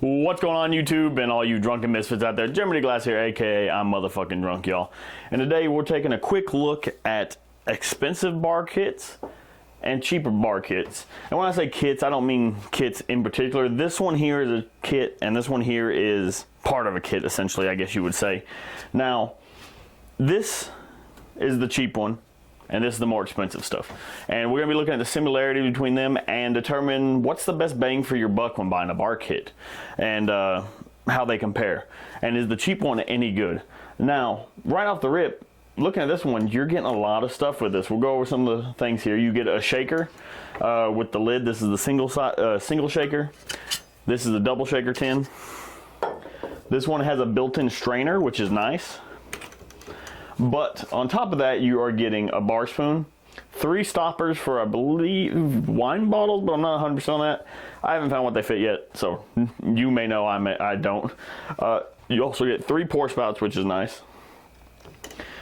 What's going on YouTube and all you drunken misfits out there? Jiminy Glass here, aka I'm motherfucking drunk, y'all. And today we're taking a quick look at expensive bar kits and cheaper bar kits. And when I say kits, I don't mean kits in particular. This one here is a kit and this one here is part of a kit, essentially, I guess you would say. Now, this is the cheap one and this is the more expensive stuff. And we're gonna be looking at the similarity between them and determine what's the best bang for your buck when buying a bar kit and how they compare. And is the cheap one any good? Now, right off the rip, looking at this one, you're getting a lot of stuff with this. We'll go over some of the things here. You get a shaker with the lid. This is the single shaker. This is a double shaker tin. This one has a built-in strainer, which is nice. But on top of that, you are getting a bar spoon, 3 stoppers for, I believe, wine bottles, but I'm not 100% on that. I haven't found what they fit yet, so you may know, I don't. You also get 3 pour spouts, which is nice.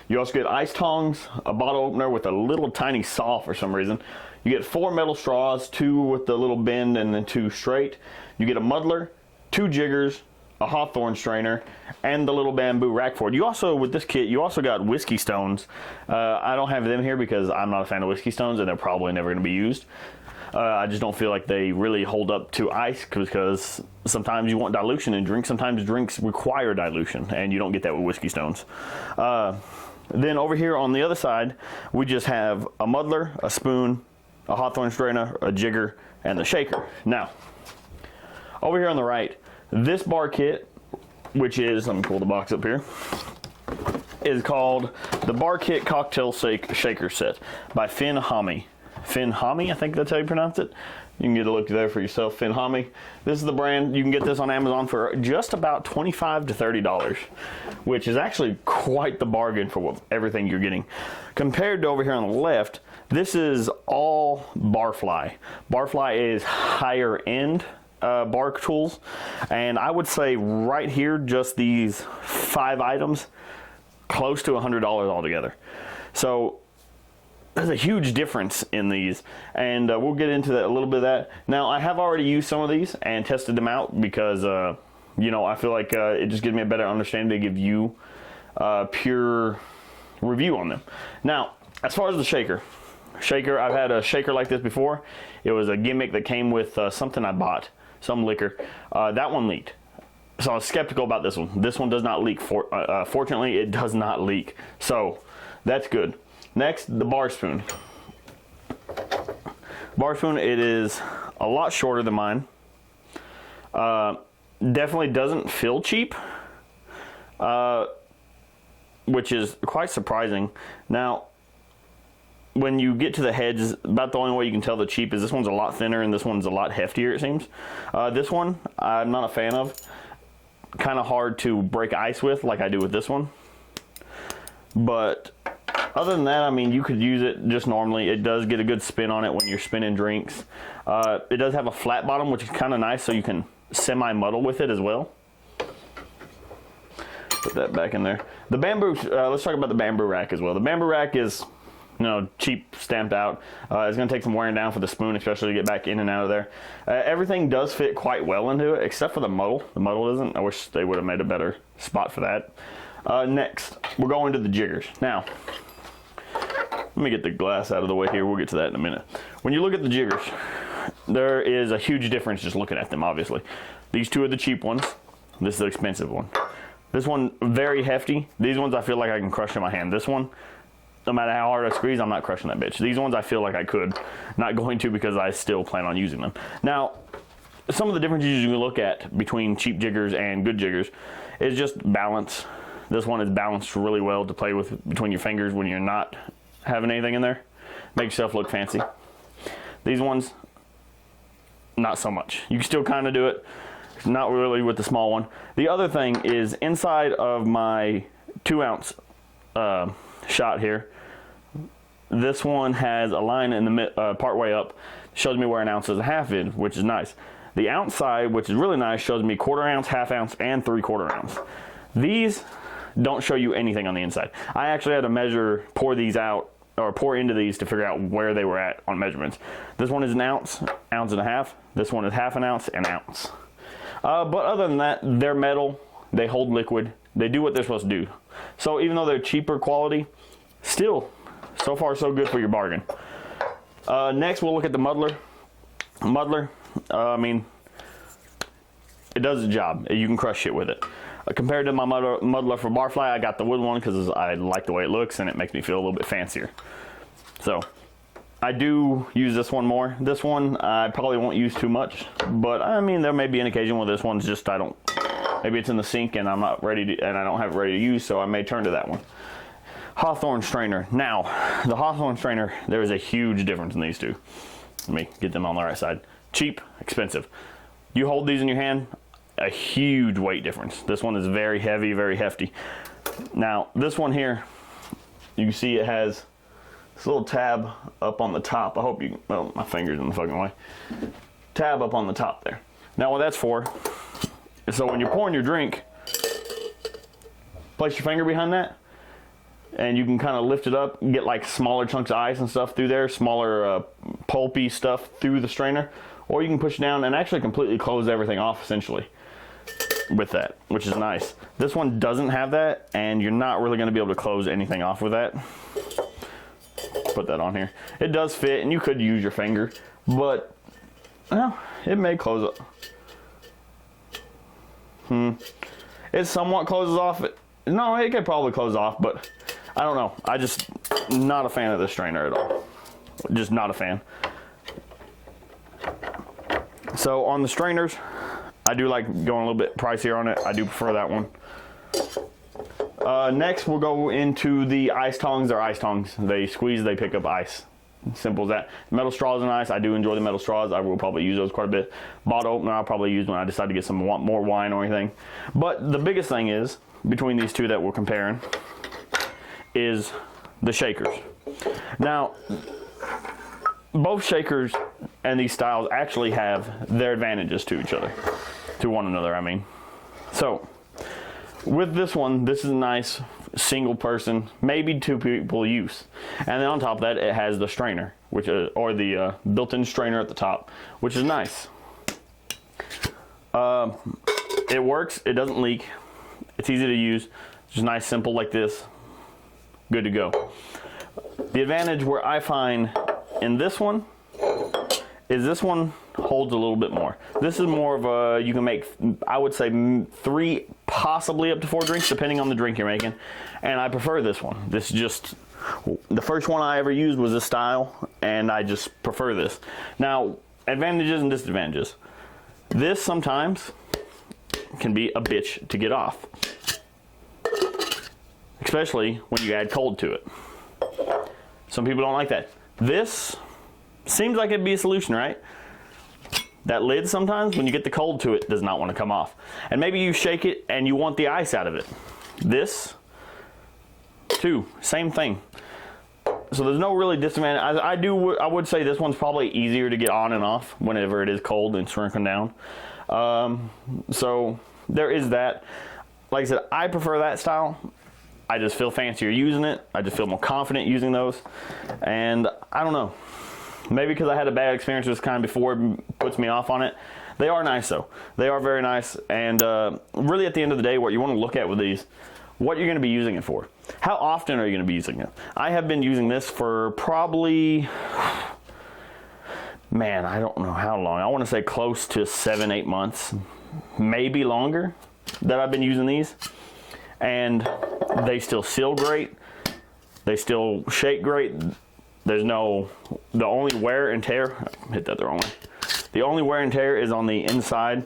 You also get ice tongs, a bottle opener with a little tiny saw for some reason. You get 4 metal straws, 2 with the little bend and then 2 straight. You get a muddler, 2 jiggers, a hawthorn strainer, and the little bamboo rack for it. You also, with this kit, you also got whiskey stones. I don't have them here because I'm not a fan of whiskey stones and they're probably never going to be used. I just don't feel like they really hold up to ice because sometimes you want dilution in drinks. Sometimes drinks require dilution and you don't get that with whiskey stones. Then over here on the other side, we just have a muddler, a spoon, a hawthorn strainer, a jigger, and the shaker. Now, over here on the right, this bar kit, which is, let me pull the box up here, is called the Bar Kit Cocktail Shaker Set by Finn Hami. Finn Hami, I think that's how you pronounce it. You can get a look there for yourself, Finn Hami. This is the brand. You can get this on Amazon for just about $25 to $30, which is actually quite the bargain for everything you're getting. Compared to over here on the left, this is all Barfly. Barfly is higher end bar tools, and I would say right here, just these 5 items, close to $100 altogether. So there's a huge difference in these, and we'll get into that, a little bit of that. Now, I have already used some of these and tested them out because you know, I feel like it just gives me a better understanding to give you a pure review on them. Now, as far as the shaker, I've had a shaker like this before. It was a gimmick that came with something I bought, some liquor. That one leaked. So I was skeptical about this one. This one does not leak. Fortunately, it does not leak. So that's good. Next, the bar spoon. Bar spoon, it is a lot shorter than mine. Definitely doesn't feel cheap, which is quite surprising. Now, when you get to the heads, about the only way you can tell the cheap is this one's a lot thinner and this one's a lot heftier, it seems. This one, I'm not a fan of. Kind of hard to break ice with like I do with this one. But other than that, I mean, you could use it just normally. It does get a good spin on it when you're spinning drinks. It does have a flat bottom, which is kind of nice, so you can semi-muddle with it as well. Put that back in there. The bamboo, let's talk about the bamboo rack as well. The bamboo rack is, you know, cheap, stamped out. It's going to take some wearing down for the spoon, especially to get back in and out of there. Everything does fit quite well into it, except for the muddle. The muddle doesn't. I wish they would have made a better spot for that. Next, we're going to the jiggers. Now, let me get the glass out of the way here. We'll get to that in a minute. When you look at the jiggers, there is a huge difference just looking at them, obviously. These two are the cheap ones. This is the expensive one. This one, very hefty. These ones I feel like I can crush in my hand. This one, no matter how hard I squeeze, I'm not crushing that bitch. These ones I feel like I could. Not going to because I still plan on using them. Now, some of the differences you can look at between cheap jiggers and good jiggers is just balance. This one is balanced really well to play with between your fingers when you're not having anything in there. Make yourself look fancy. These ones, not so much. You can still kind of do it. Not really with the small one. The other thing is inside of my 2-ounce shot here, this one has a line in the part way up, shows me where an ounce is a half in, which is nice. The ounce side, which is really nice, shows me 1/4 ounce, 1/2 ounce, and 3/4 ounce. These don't show you anything on the inside. I actually had to pour these out, or pour into these to figure out where they were at on measurements. This one is an ounce, ounce and a half. This one is 1/2 ounce, an ounce. But other than that, they're metal, they hold liquid, they do what they're supposed to do. So even though they're cheaper quality, still, so far so good for your bargain. Next, we'll look at the muddler. I mean, it does the job. You can crush shit with it. Compared to my muddler for Barfly, I got the wood one because I like the way it looks and it makes me feel a little bit fancier. So, I do use this one more. This one I probably won't use too much, but I mean, there may be an occasion where this one's just, maybe it's in the sink and I'm not ready to, and I don't have it ready to use, so I may turn to that one. Hawthorne strainer. Now, the Hawthorne strainer, there is a huge difference in these two. Let me get them on the right side. Cheap, expensive. You hold these in your hand, a huge weight difference. This one is very heavy, very hefty. Now, this one here, you can see it has this little tab up on the top. I hope you, oh, my finger's in the fucking way. Tab up on the top there. Now, what that's for is so when you're pouring your drink, place your finger behind that, and you can kind of lift it up and get like smaller chunks of ice and stuff through there, smaller pulpy stuff through the strainer, or you can push it down and actually completely close everything off essentially with that, which is nice. This one doesn't have that, and you're not really going to be able to close anything off with that. Put that on here. It does fit, and you could use your finger, but well, it may close up. It somewhat closes off. No, it could probably close off, but I don't know. I just not a fan of this strainer at all. Just not a fan. So on the strainers, I do like going a little bit pricier on it. I do prefer that one. Next, we'll go into the ice tongs. They're ice tongs. They squeeze, they pick up ice. Simple as that. Metal straws are nice. I do enjoy the metal straws. I will probably use those quite a bit. Bottle opener, I'll probably use when I decide to get some more wine or anything. But the biggest thing is, between these two that we're comparing, is the shakers. Now, both shakers and these styles actually have their advantages to each other, to one another, I mean. So, with this one, this is a nice single person, maybe two people use. And then on top of that, it has the strainer, which is, or the built-in strainer at the top, which is nice. It works, it doesn't leak, it's easy to use, just nice, simple like this, good to go. The advantage where I find in this one is this one holds a little bit more. This is more of a, you can make, I would say 3, possibly up to 4 drinks, depending on the drink you're making. And I prefer this one. This is just, the first one I ever used was this style, and I just prefer this. Now, advantages and disadvantages. This sometimes can be a bitch to get off, especially when you add cold to it. Some people don't like that. This seems like it'd be a solution, right? That lid sometimes, when you get the cold to it, does not want to come off. And maybe you shake it and you want the ice out of it. This, too, same thing. So there's no really disadvantage. I would say this one's probably easier to get on and off whenever it is cold and shrinking down. So there is that. Like I said, I prefer that style. I just feel fancier using it. I just feel more confident using those. And I don't know. Maybe because I had a bad experience with this kind before, it puts me off on it. They are nice though. They are very nice. And really at the end of the day, what you want to look at with these, what you're going to be using it for. How often are you going to be using it? I have been using this for probably, man, I don't know how long. I want to say close to 7-8 months, maybe longer, that I've been using these. And they still seal great. They still shake great. There's no, the only wear and tear, hit that the wrong way. The only wear and tear is on the inside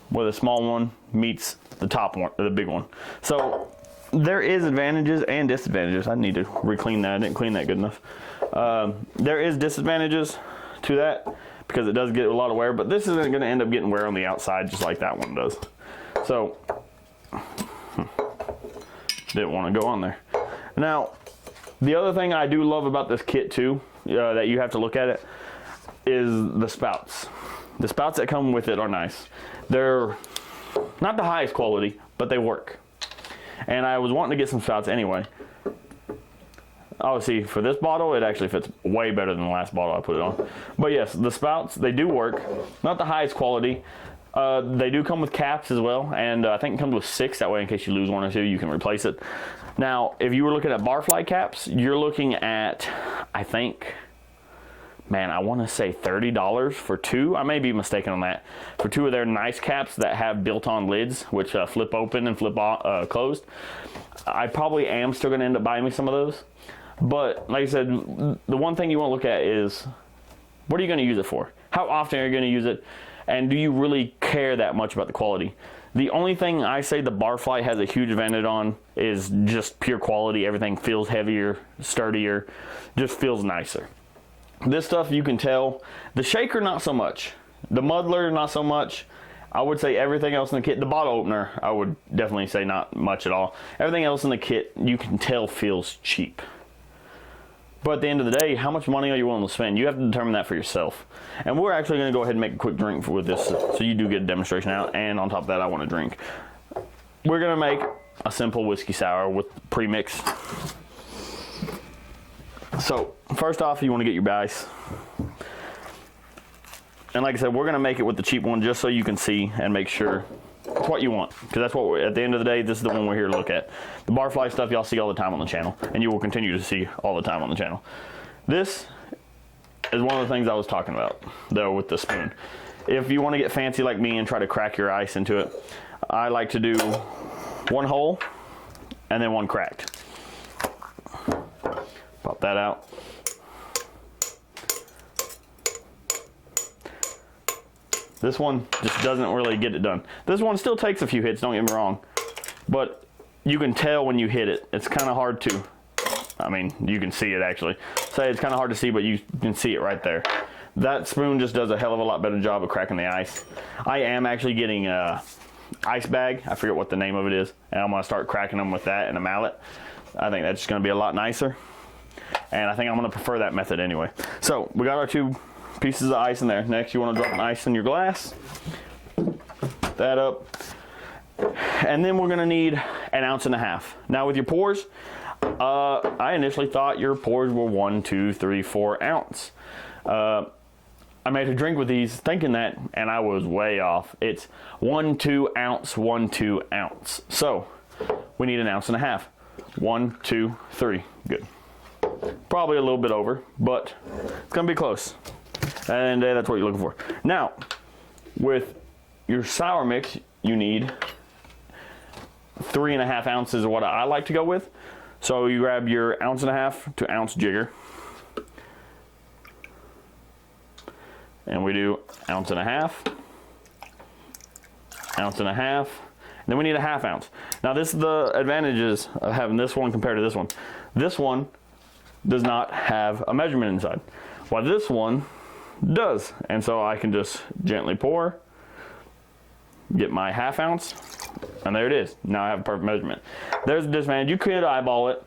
where the small one meets the top one, the big one. So there is advantages and disadvantages. I need to re-clean that. I didn't clean that good enough. There is disadvantages to that because it does get a lot of wear, but this isn't going to end up getting wear on the outside just like that one does. So, didn't want to go on there. Now, the other thing I do love about this kit too, that you have to look at it, is the spouts. The spouts that come with it are nice. They're not the highest quality, but they work. And I was wanting to get some spouts anyway. Obviously, for this bottle, it actually fits way better than the last bottle I put it on. But yes, the spouts, they do work. Not the highest quality. They do come with caps as well, and I think it comes with 6. That way, in case you lose one or two, you can replace it. Now, if you were looking at barfly caps, you're looking at, I think, man, I want to say $30 for 2. I may be mistaken on that. For 2 of their nice caps that have built-on lids, which flip open and flip closed. I probably am still going to end up buying me some of those. But like I said, the one thing you want to look at is, what are you going to use it for? How often are you going to use it? And do you really care that much about the quality? The only thing I say the barfly has a huge advantage on is just pure quality. Everything feels heavier, sturdier, just feels nicer. This stuff you can tell. The shaker, not so much. The muddler, not so much. I would say everything else in the kit, the bottle opener, I would definitely say not much at all. Everything else in the kit, you can tell feels cheap. But at the end of the day, how much money are you willing to spend? You have to determine that for yourself. And we're actually going to go ahead and make a quick drink with this, so you do get a demonstration out. And on top of that, I want to drink. We're going to make a simple whiskey sour with premix. So first off, you want to get your ice. And like I said, we're going to make it with the cheap one just so you can see and make sure it's what you want. Because that's what, at the end of the day, this is the one we're here to look at. The barfly stuff y'all see all the time on the channel, and you will continue to see all the time on the channel. This is one of the things I was talking about, though, with the spoon. If you want to get fancy like me and try to crack your ice into it, I like to do 1 hole and then 1 cracked. Pop that out. This one just doesn't really get it done. This one still takes a few hits, don't get me wrong. But you can tell when you hit it. It's kind of hard to, I mean, you can see it actually. Say it's kind of hard to see, but you can see it right there. That spoon just does a hell of a lot better job of cracking the ice. I am actually getting a ice bag. I forget what the name of it is. And I'm going to start cracking them with that and a mallet. I think that's just going to be a lot nicer. And I think I'm going to prefer that method anyway. So we got our 2 pieces of ice in there. Next, you want to drop an ice in your glass. That up. And then we're going to need 1.5 ounces. Now with your pours, I initially thought your pours were 1, 2, 3, 4 ounce. I made a drink with these thinking that, and I was way off. It's 1, 2 ounce, 1, 2 ounce. So we need 1.5 ounces. 1, 2, 3. Good. Probably a little bit over, but it's going to be close. And that's what you're looking for. Now, with your sour mix, you need 3.5 ounces of what I like to go with. So you grab your 1.5 ounce to ounce jigger. And we do 1.5 ounces, 1.5 ounces, and then we need 1/2 ounce. Now this is the advantages of having this one compared to this one. This one does not have a measurement inside, while this one does. And so I can just gently pour, get my 1/2 ounce, and there it is. Now I have a perfect measurement. There's a disadvantage. You could eyeball it.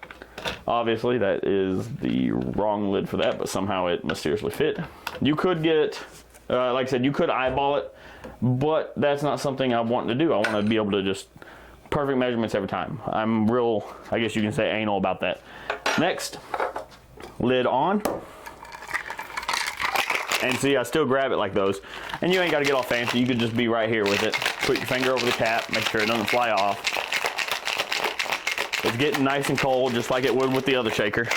Obviously that is the wrong lid for that, but somehow it mysteriously fit. You could get, like I said, you could eyeball it, but that's not something I want to do. I want to be able to just perfect measurements every time. I'm real, I guess you can say, anal about that. Next, lid on. And see, I still grab it like those. And you ain't got to get all fancy. You could just be right here with it. Put your finger over the cap, make sure it doesn't fly off. It's getting nice and cold, just like it would with the other shaker.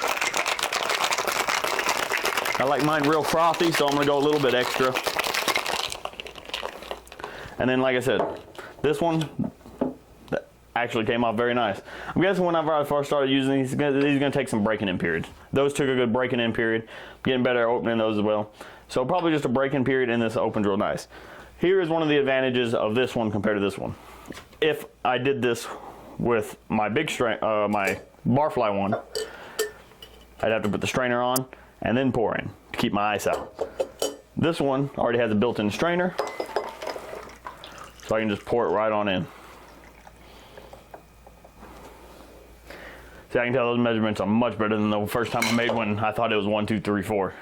I like mine real frothy, so I'm going to go a little bit extra. And then, like I said, this one actually came off very nice. I'm guessing whenever I first started using these are going to take some breaking in periods. Those took a good breaking in period. Getting better at opening those as well. So probably just a break-in period, and this opens real nice. Here is one of the advantages of this one compared to this one. If I did this with my big strain, my barfly one, I'd have to put the strainer on and then pour in to keep my ice out. This one already has a built-in strainer, so I can just pour it right on in. See, I can tell those measurements are much better than the first time I made one. I thought it was 1, 2, 3, 4.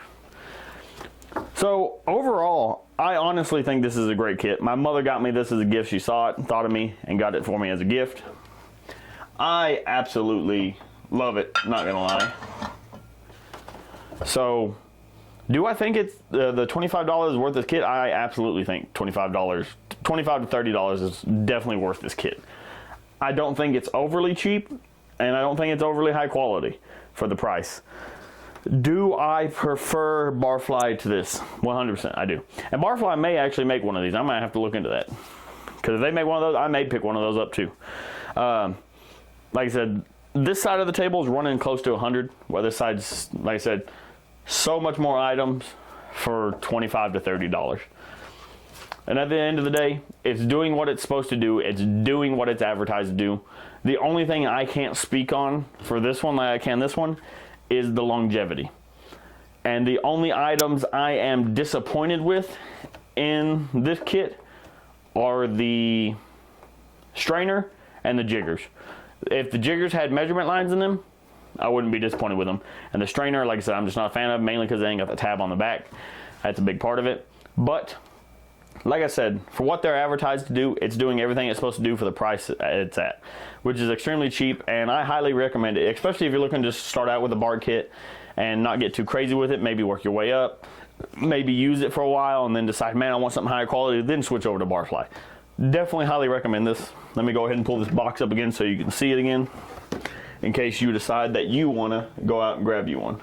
So overall, I honestly think this is a great kit. My mother got me this as a gift. She saw it and thought of me and got it for me as a gift. I absolutely love it, not gonna lie. So Do I think it's the $25 worth this kit? I absolutely think $25 to $30 is definitely worth this kit. I don't think it's overly cheap, and I don't think it's overly high quality for the price. Do I prefer Barfly to this? 100% I do. And Barfly may actually make one of these. I might have to look into that. Because if they make one of those, I may pick one of those up too. Like I said, this side of the table is running close to 100. While this side's, like I said, so much more items for $25 to $30. And at the end of the day, it's doing what it's supposed to do. It's doing what it's advertised to do. The only thing I can't speak on for this one, like I can this one, is the longevity. And the only items I am disappointed with in this kit are the strainer and the jiggers. If the jiggers had measurement lines in them, I wouldn't be disappointed with them. And the strainer, like I said, I'm just not a fan of, mainly because they ain't got the tab on the back. That's a big part of it. But like I said, for what they're advertised to do, it's doing everything it's supposed to do for the price it's at, which is extremely cheap, and I highly recommend it, especially if you're looking to start out with a bar kit and not get too crazy with it. Maybe work your way up, maybe use it for a while, and then decide, man, I want something higher quality, then switch over to Barfly. Definitely highly recommend this. Let me go ahead and pull this box up again so you can see it again, in case you decide that you want to go out and grab you one.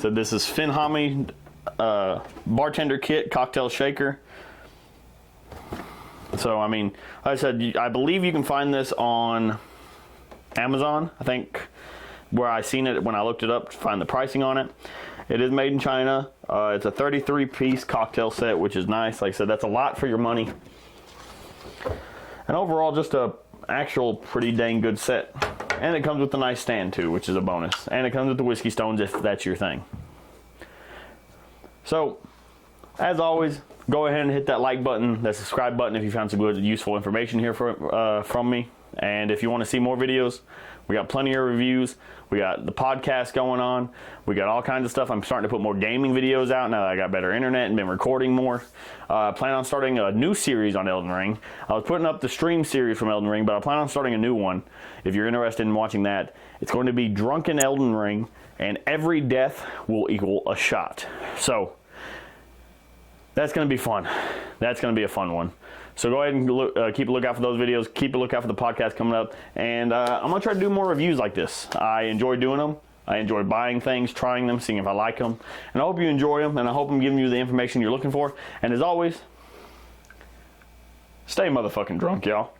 So this is Finhami bartender kit cocktail shaker. So I mean, like I said, I believe you can find this on Amazon. I think where I seen it when I looked it up to find the pricing on it. It is made in China. It's a 33-piece cocktail set, which is nice. Like I said, that's a lot for your money. And overall, just a actual pretty dang good set. And it comes with a nice stand too, which is a bonus. And it comes with the whiskey stones if that's your thing. So, as always, go ahead and hit that like button, that subscribe button if you found some good, useful information here from me. And if you want to see more videos, we got plenty of reviews. We got the podcast going on. We got all kinds of stuff. I'm starting to put more gaming videos out now that I got better internet and been recording more. Plan on starting a new series on Elden Ring. I was putting up the stream series from Elden Ring, but I plan on starting a new one. If you're interested in watching that, it's going to be Drunken Elden Ring, and every death will equal a shot. So that's going to be fun. That's going to be a fun one. So go ahead and keep a lookout for those videos. Keep a lookout for the podcast coming up. And I'm going to try to do more reviews like this. I enjoy doing them. I enjoy buying things, trying them, seeing if I like them. And I hope you enjoy them. And I hope I'm giving you the information you're looking for. And as always, stay motherfucking drunk, y'all.